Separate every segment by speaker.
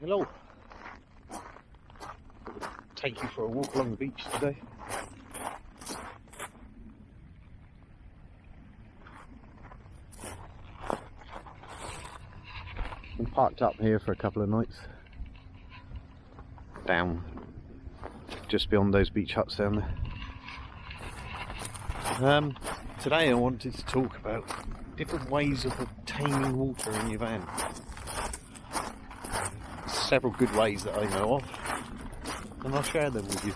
Speaker 1: Hello. Take you for a walk along the beach today. Been parked up here for a couple of nights. Down just beyond those beach huts down there. Today I wanted to talk about different ways of obtaining water in your van. Several good ways that I know of, and I'll share them with you.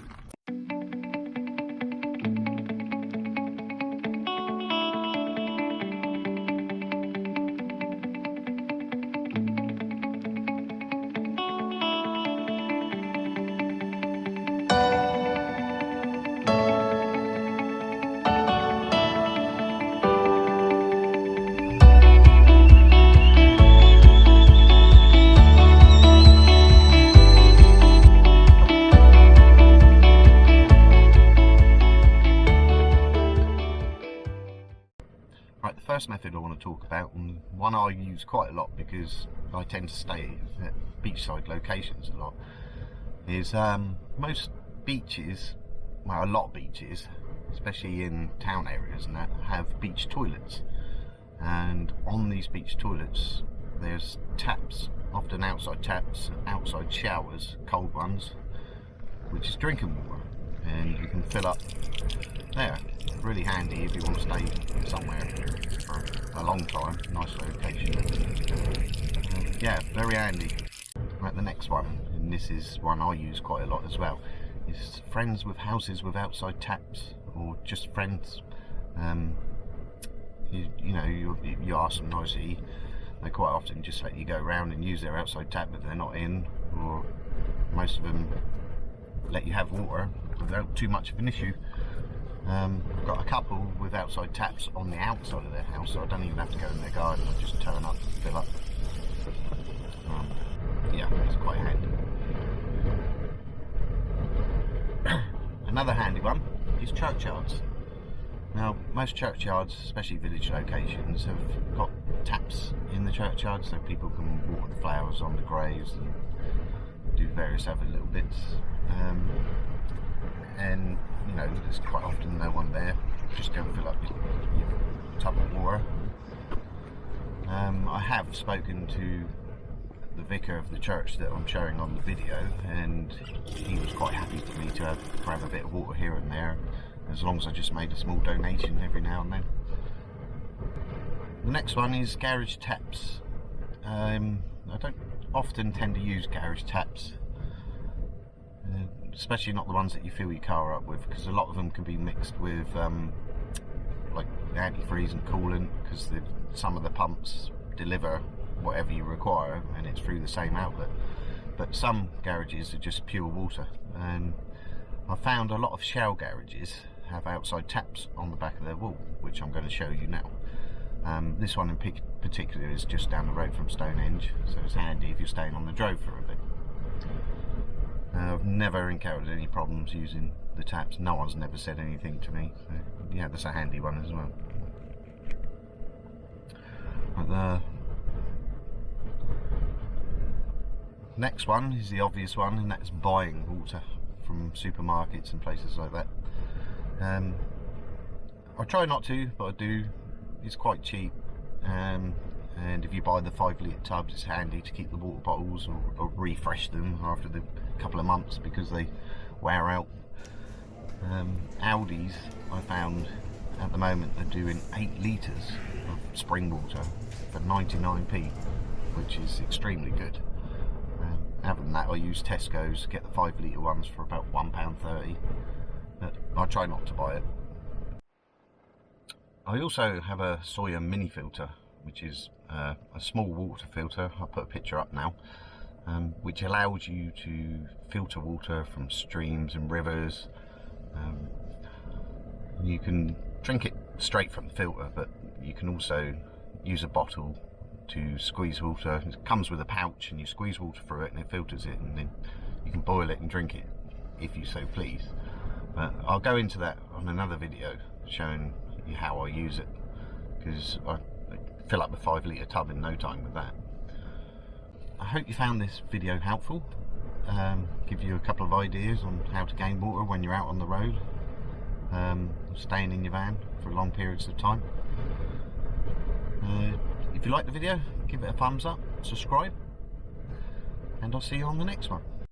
Speaker 1: Right, the first method I want to talk about, and one I use quite a lot because I tend to stay at beachside locations a lot, is most beaches, well, a lot of beaches, especially in town areas and that, have beach toilets. And on these beach toilets there's taps, often outside taps, outside showers, cold ones, which is drinking water, and you can fill up there. Really handy if you want to stay somewhere for a long time. Nice location. Yeah, very handy. Right, the next one, and this is one I use quite a lot as well, is friends with houses with outside taps, or just friends. You ask them nicely, they quite often just let you go around and use their outside tap if they're not in, or most of them let you have water without too much of an issue. I've got a couple with outside taps on the outside of their house, so I don't even have to go in their garden. I just turn up, fill up. Yeah, it's quite handy. Another handy one is churchyards. Now, most churchyards, especially village locations, have got taps in the churchyard, so people can water the flowers on the graves and do various other little bits. And you know, there's quite often no one there. Just go and fill up your tub of water. I have spoken to the vicar of the church that I'm showing on the video, and he was quite happy for me to have a bit of water here and there, as long as I just made a small donation every now and then. The next one is garage taps. I don't often tend to use garage taps, especially not the ones that you fill your car up with, because a lot of them can be mixed with like antifreeze and coolant, because some of the pumps deliver whatever you require and it's through the same outlet, but some garages are just pure water. And I found a lot of shell garages have outside taps on the back of their wall, which I'm going to show you now. This one in particular is just down the road from Stonehenge, so it's handy if you're staying on the drove for a bit. I've never encountered any problems using the taps. No one's never said anything to me. So, yeah, that's a handy one as well. But the next one is the obvious one, and that's buying water from supermarkets and places like that. I try not to, but I do. It's quite cheap. And if you buy the 5 litre tubs, it's handy to keep the water bottles or refresh them after the couple of months, because they wear out. Aldi's, I found at the moment, they're doing 8 litres of spring water for 99p, which is extremely good. Other than that, I use Tesco's, get the 5 litre ones for about £1.30, but I try not to buy it. I also have a Sawyer mini filter, which is a small water filter. I'll put a picture up now, which allows you to filter water from streams and rivers. You can drink it straight from the filter, but you can also use a bottle to squeeze water. It comes with a pouch, and you squeeze water through it and it filters it, and then you can boil it and drink it if you so please. But I'll go into that on another video showing you how I use it, because I fill up a 5 litre tub in no time with that. I hope you found this video helpful. Give you a couple of ideas on how to gain water when you're out on the road, staying in your van for long periods of time. If you like the video, give it a thumbs up, subscribe, and I'll see you on the next one.